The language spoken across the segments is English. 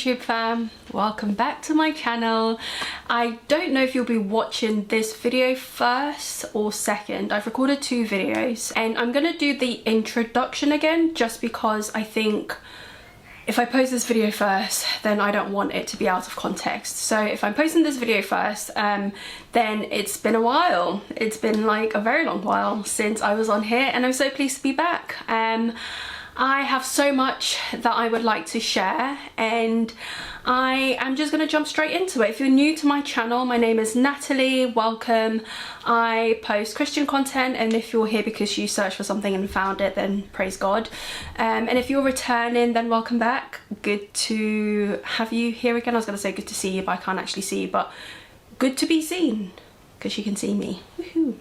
YouTube fam, welcome back to my channel. I don't know if you'll be watching this video first or second. I've recorded two videos and I'm gonna do the introduction again just because I think if I post this video first, then I don't want it to be out of context. So if I'm posting this video first, then it's been a while. It's been like a very long while since I was on here and I'm so pleased to be back. I have so much that I would like to share and I am just going to jump straight into it. If you're new to my channel, my name is Natalie, welcome. I post Christian content and if you're here because you searched for something and found it, then praise God. And if you're returning, then welcome back. Good to have you here again. I was going to say good to see you, but I can't actually see you, but good to be seen because you can see me. Woohoo.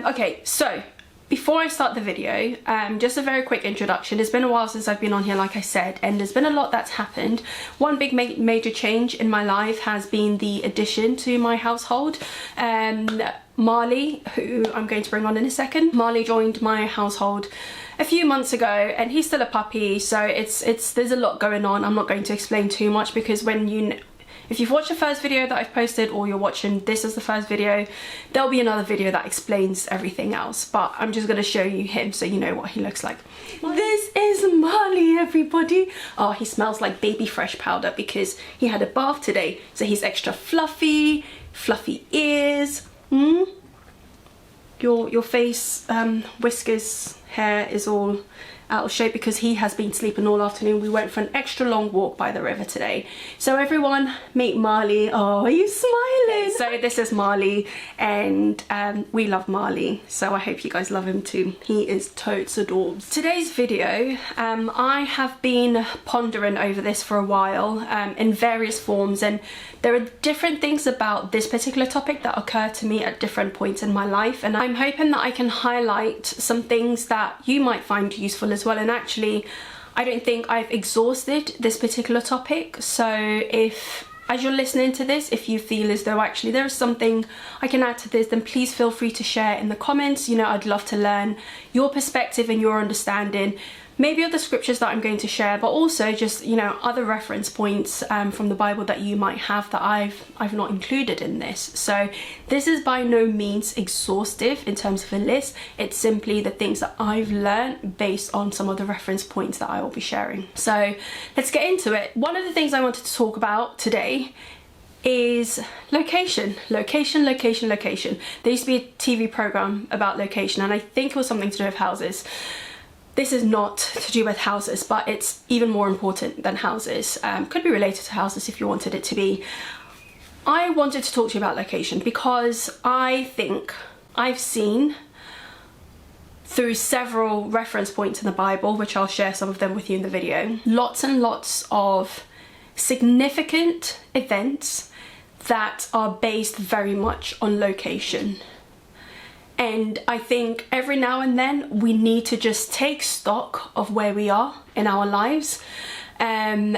Okay, so before I start the video, just a very quick introduction. It's been a while since I've been on here, like I said, and there's been a lot that's happened. One big major change in my life has been the addition to my household. Marley, who I'm going to bring on in a second. Marley joined my household a few months ago and he's still a puppy, so there's a lot going on. I'm not going to explain too much because if you've watched the first video that I've posted or you're watching this as the first video, there'll be another video that explains everything else, but I'm just going to show you him so you know what he looks like. This is Marley, everybody. Oh, he smells like baby fresh powder because he had a bath today, so he's extra fluffy ears. Your face, whiskers, hair is all out of shape because he has been sleeping all afternoon. We went for an extra long walk by the river today. So everyone meet Marley. Oh, are you smiling? So this is Marley and we love Marley. So I hope you guys love him too. He is totes adorbs. Today's video, I have been pondering over this for a while in various forms, and there are different things about this particular topic that occur to me at different points in my life, and I'm hoping that I can highlight some things that you might find useful as well. And actually, I don't think I've exhausted this particular topic, so if as you're listening to this, if you feel as though actually there is something I can add to this, then please feel free to share in the comments. You know, I'd love to learn your perspective and your understanding, maybe of the scriptures that I'm going to share, but also just, you know, other reference points from the Bible that you might have that I've not included in this. So this is by no means exhaustive in terms of a list. It's simply the things that I've learned based on some of the reference points that I will be sharing. So let's get into it. One of the things I wanted to talk about today is location. There used to be a TV program about location and I think it was something to do with houses. This is not to do with houses, but it's even more important than houses. Could be related to houses if you wanted it to be. I wanted to talk to you about location because I think I've seen through several reference points in the Bible, which I'll share some of them with you in the video, lots and lots of significant events that are based very much on location. And I think every now and then we need to just take stock of where we are in our lives and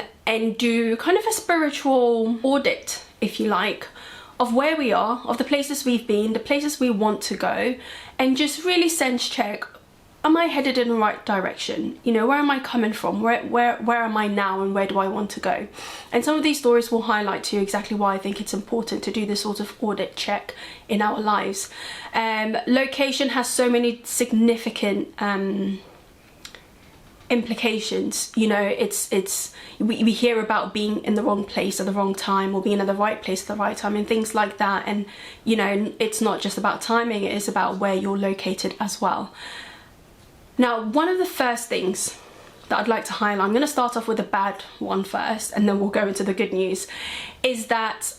do kind of a spiritual audit, if you like, of where we are, of the places we've been, the places we want to go, and just really sense check, am I headed in the right direction? You know, where am I coming from? Where am I now and where do I want to go? And some of these stories will highlight to you exactly why I think it's important to do this sort of audit check in our lives. Location has so many significant implications. You know, we hear about being in the wrong place at the wrong time or being at the right place at the right time and things like that. And, you know, it's not just about timing, it is about where you're located as well. Now, one of the first things that I'd like to highlight, I'm going to start off with a bad one first and then we'll go into the good news, is that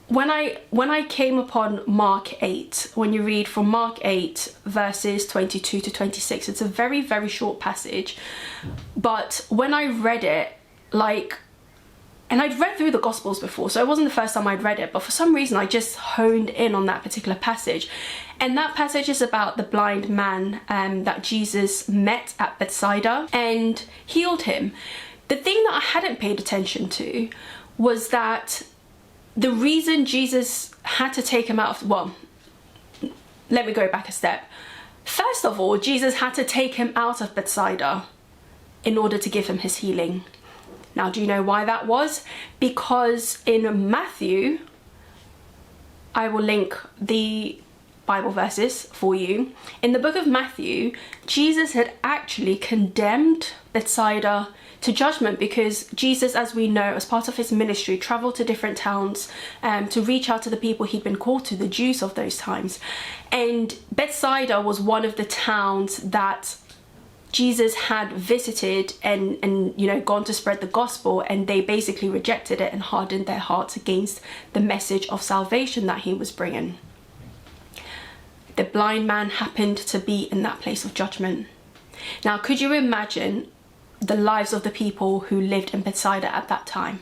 when I came upon Mark 8, when you read from Mark 8 verses 22 to 26, it's a very, very short passage, but when I read it, and I'd read through the Gospels before, so it wasn't the first time I'd read it, but for some reason I just honed in on that particular passage. And that passage is about the blind man that Jesus met at Bethsaida and healed him. The thing that I hadn't paid attention to was that the reason Jesus had to take him out of, well, let me go back a step. First of all, Jesus had to take him out of Bethsaida in order to give him his healing. Now, do you know why that was? Because in Matthew, I will link the Bible verses for you. In the book of Matthew, Jesus had actually condemned Bethsaida to judgment, because Jesus, as we know, as part of his ministry, traveled to different towns to reach out to the people he'd been called to, the Jews of those times. And Bethsaida was one of the towns that Jesus had visited and you know, gone to spread the gospel, and they basically rejected it and hardened their hearts against the message of salvation that he was bringing. The blind man happened to be in that place of judgment. Now, could you imagine the lives of the people who lived in Bethsaida at that time?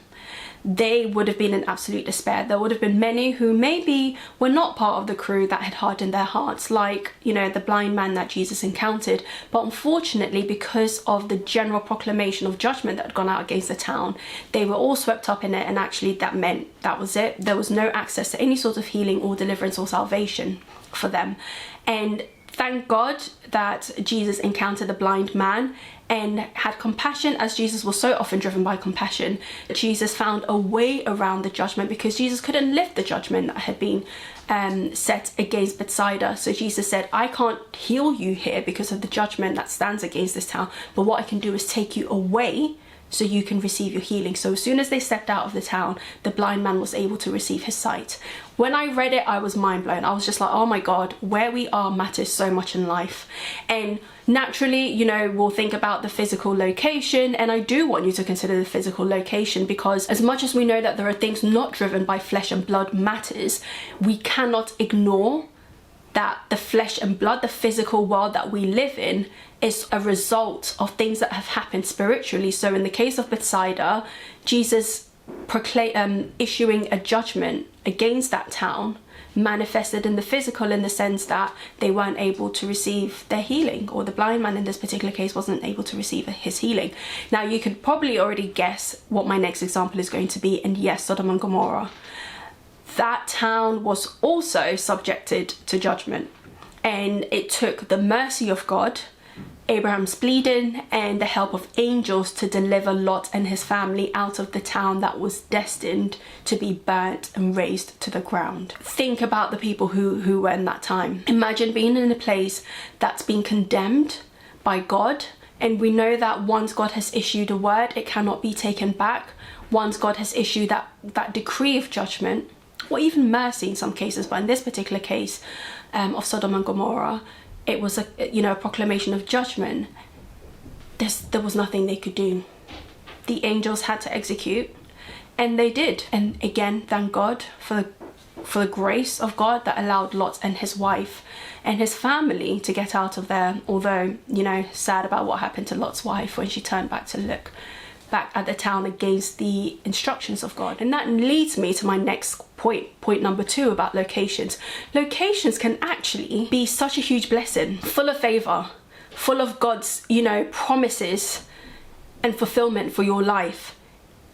They would have been in absolute despair. There would have been many who maybe were not part of the crew that had hardened their hearts, like, you know, the blind man that Jesus encountered. But unfortunately, because of the general proclamation of judgment that had gone out against the town, they were all swept up in it, and actually that meant that was it. There was no access to any sort of healing or deliverance or salvation for them. And thank God that Jesus encountered the blind man and had compassion, as Jesus was so often driven by compassion. Jesus found a way around the judgment, because Jesus couldn't lift the judgment that had been set against Bethsaida. So Jesus said, I can't heal you here because of the judgment that stands against this town, but what I can do is take you away so you can receive your healing. So as soon as they stepped out of the town, the blind man was able to receive his sight. When I read it, I was mind blown. I was just like, oh my God, where we are matters so much in life. And naturally, you know, we'll think about the physical location, and I do want you to consider the physical location, because as much as we know that there are things not driven by flesh and blood matters, we cannot ignore that the flesh and blood, the physical world that we live in, is a result of things that have happened spiritually. So in the case of Bethsaida, Jesus issuing a judgment against that town manifested in the physical, in the sense that they weren't able to receive their healing, or the blind man in this particular case wasn't able to receive his healing. Now, you could probably already guess what my next example is going to be, and yes, Sodom and Gomorrah. That town was also subjected to judgment, and it took the mercy of God, Abraham's pleading, and the help of angels to deliver Lot and his family out of the town that was destined to be burnt and razed to the ground. Think about the people who were in that time. Imagine being in a place that's been condemned by God, and we know that once God has issued a word, it cannot be taken back. Once God has issued that decree of judgment, or even mercy in some cases, but in this particular case of Sodom and Gomorrah, it was a proclamation of judgment. There was nothing they could do. The angels had to execute, and they did. And again, thank God for the grace of God that allowed Lot and his wife and his family to get out of there. Although, you know, sad about what happened to Lot's wife when she turned back to look back at the town against the instructions of God. And that leads me to my next point number 2 about locations. Locations can actually be such a huge blessing, full of favor, full of God's, you know, promises and fulfillment for your life.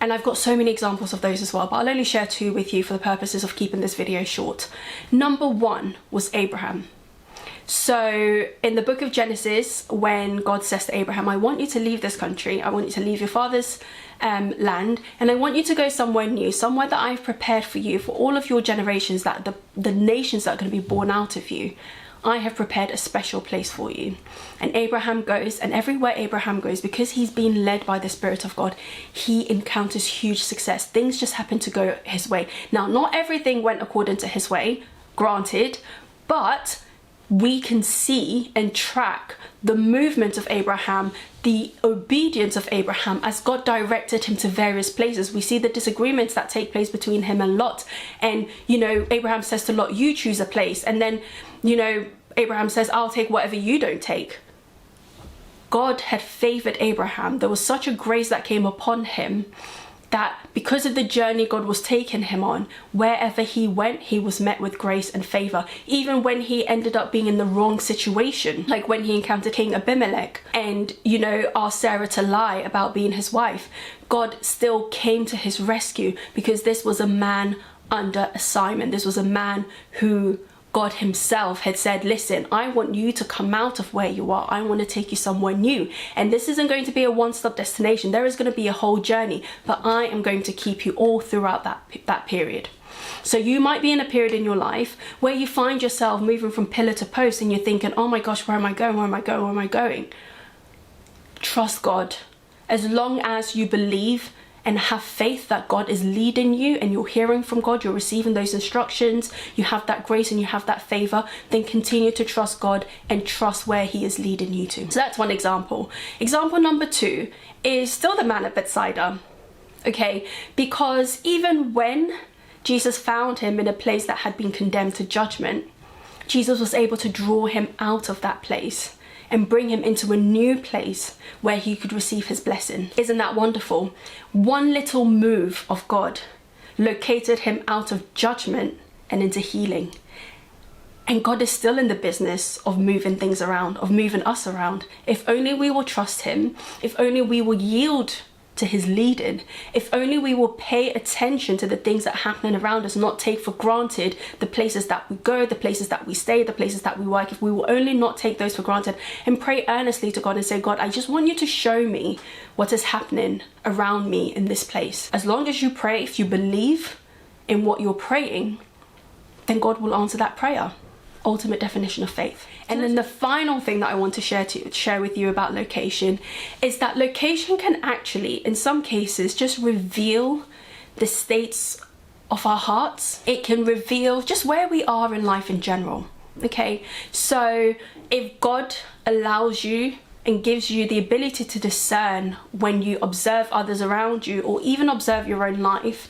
And I've got so many examples of those as well, but I'll only share 2 with you for the purposes of keeping this video short. Number 1 was Abraham. So in the book of Genesis, when God says to Abraham, I want you to leave this country, I want you to leave your father's land, and I want you to go somewhere new, somewhere that I've prepared for you, for all of your generations, that the nations that are going to be born out of you. I have prepared a special place for you. And Abraham goes, and everywhere Abraham goes, because he's been led by the Spirit of God, he encounters huge success. Things just happen to go his way. Now, not everything went according to his way, granted, but we can see and track the movement of Abraham, the obedience of Abraham as God directed him to various places. We see the disagreements that take place between him and Lot. And, you know, Abraham says to Lot, you choose a place. And then, you know, Abraham says, I'll take whatever you don't take. God had favored Abraham. There was such a grace that came upon him that because of the journey God was taking him on, wherever he went, he was met with grace and favor. Even when he ended up being in the wrong situation, like when he encountered King Abimelech and, you know, asked Sarah to lie about being his wife, God still came to his rescue, because this was a man under assignment. This was a man who God himself had said, listen, I want you to come out of where you are. I want to take you somewhere new. And this isn't going to be a one-stop destination. There is going to be a whole journey, but I am going to keep you all throughout that period. So you might be in a period in your life where you find yourself moving from pillar to post and you're thinking, oh my gosh, where am I going? Where am I going? Where am I going? Trust God. As long as you believe and have faith that God is leading you and you're hearing from God, you're receiving those instructions, you have that grace and you have that favor, then continue to trust God and trust where he is leading you to. So that's one example. Example number 2 is still the man at Bethsaida. Okay, because even when Jesus found him in a place that had been condemned to judgment, Jesus was able to draw him out of that place and bring him into a new place where he could receive his blessing. Isn't that wonderful? One little move of God located him out of judgment and into healing. And God is still in the business of moving things around, of moving us around. If only we will trust him, if only we will yield to his leading, if only we will pay attention to the things that are happening around us, not take for granted the places that we go, the places that we stay, the places that we work. If we will only not take those for granted and pray earnestly to God and say, God, I just want you to show me what is happening around me in this place. As long as you pray, if you believe in what you're praying, then God will answer that prayer. Ultimate definition of faith. And then the final thing that I want to share with you about location is that location can actually, in some cases, just reveal the states of our hearts. It can reveal just where we are in life in general. Okay, so if God allows you and gives you the ability to discern when you observe others around you or even observe your own life,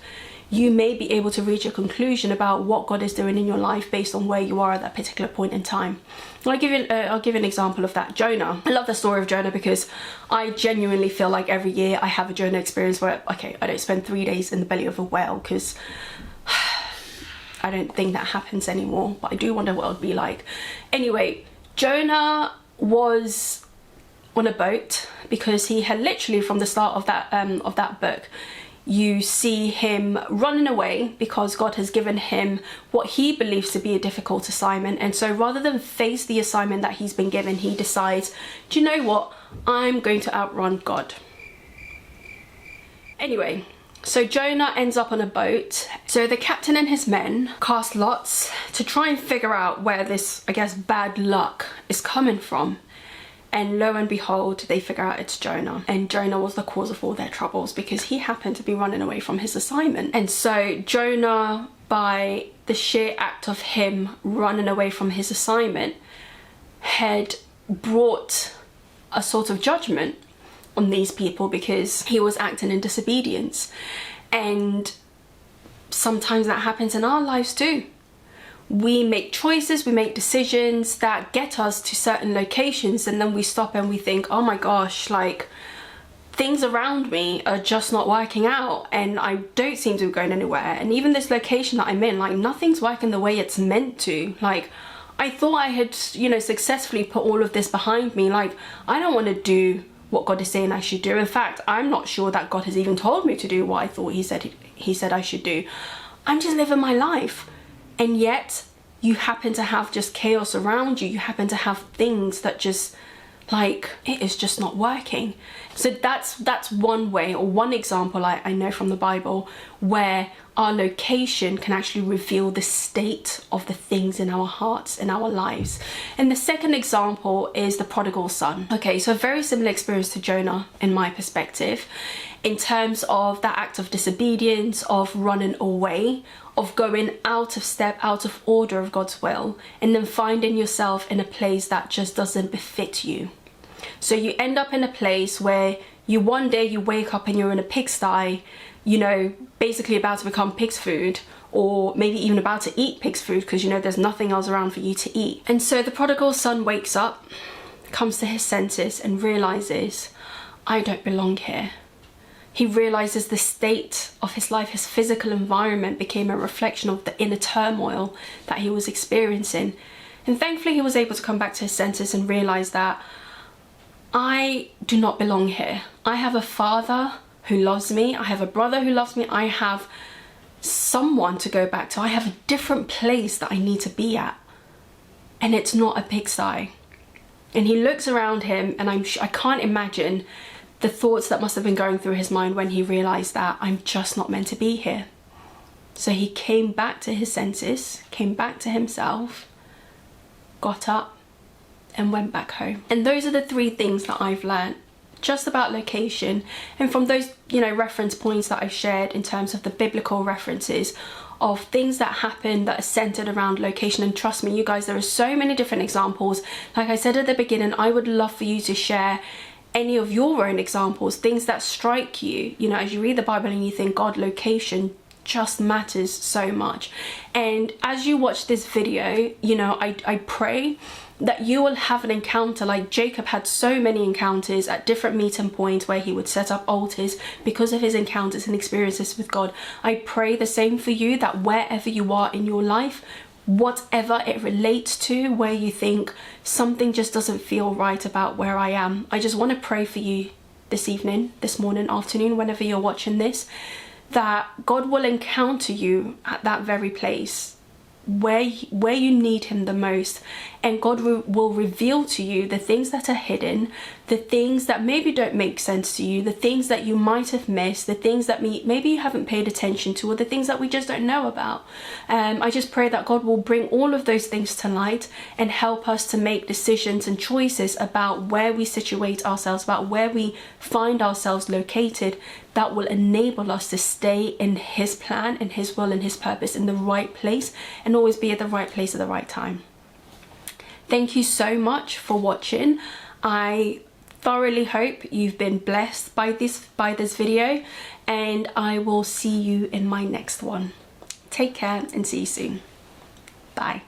you may be able to reach a conclusion about what God is doing in your life based on where you are at that particular point in time. I'll give you an example of that. Jonah. I love the story of Jonah because I genuinely feel like every year I have a Jonah experience where, okay, I don't spend 3 days in the belly of a whale because I don't think that happens anymore, but I do wonder what it would be like. Anyway, Jonah was on a boat because he had literally, from the start of that book, you see him running away because God has given him what he believes to be a difficult assignment. And so rather than face the assignment that he's been given, he decides, do you know what? I'm going to outrun God. Anyway, so Jonah ends up on a boat. So the captain and his men cast lots to try and figure out where this, I guess, bad luck is coming from. And lo and behold, they figure out it's Jonah. And Jonah was the cause of all their troubles because he happened to be running away from his assignment. And so Jonah, by the sheer act of him running away from his assignment, had brought a sort of judgment on these people because he was acting in disobedience. And sometimes that happens in our lives too. We make choices, we make decisions that get us to certain locations, and then we stop and we think, oh my gosh, like things around me are just not working out and I don't seem to be going anywhere. And even this location that I'm in, like nothing's working the way it's meant to. Like I thought I had, successfully put all of this behind me. Like I don't want to do what God is saying I should do. In fact, I'm not sure that God has even told me to do what I thought he said I should do. I'm just living my life. And yet you happen to have just chaos around you. You happen to have things that just, like, it is just not working. So that's one way, or one example I know from the Bible where our location can actually reveal the state of the things in our hearts, in our lives. And the second example is the prodigal son. Okay, so a very similar experience to Jonah in my perspective, in terms of that act of disobedience, of running away, of going out of step, out of order of God's will, and then finding yourself in a place that just doesn't befit you. So you end up in a place where one day you wake up and you're in a pigsty, basically about to become pig's food, or maybe even about to eat pig's food because there's nothing else around for you to eat. And so the prodigal son wakes up, comes to his senses and realizes, I don't belong here. He realizes the state of his life, his physical environment became a reflection of the inner turmoil that he was experiencing. And thankfully he was able to come back to his senses and realize that I do not belong here. I have a father who loves me. I have a brother who loves me. I have someone to go back to. I have a different place that I need to be at. and it's not a pigsty. And he looks around him, and I can't imagine the thoughts that must have been going through his mind when he realized that I'm just not meant to be here. So he came back to his senses, came back to himself, got up and went back home. And those are the 3 things that I've learned just about location, and from those, you know, reference points that I've shared in terms of the biblical references of things that happen that are centered around location. And trust me, you guys, there are so many different examples. Like I said at the beginning, I would love for you to share any of your own examples, things that strike you, you know, as you read the Bible and you think, God, location just matters so much. And as you watch this video, you know, I pray that you will have an encounter like Jacob had so many encounters at different meeting points where he would set up altars because of his encounters and experiences with God. I pray the same for you, that wherever you are in your life, whatever it relates to, where you think something just doesn't feel right about where I am, I just want to pray for you this evening, this morning, afternoon, whenever you're watching this, that God will encounter you at that very place where you need him the most, and God will reveal to you the things that are hidden, the things that maybe don't make sense to you, the things that you might have missed, the things that maybe you haven't paid attention to, or the things that we just don't know about. I just pray that God will bring all of those things to light and help us to make decisions and choices about where we situate ourselves, about where we find ourselves located, that will enable us to stay in his plan and his will and his purpose in the right place, and always be at the right place at the right time. Thank you so much for watching. I thoroughly hope you've been blessed by this video, and I will see you in my next one. Take care and see you soon. Bye.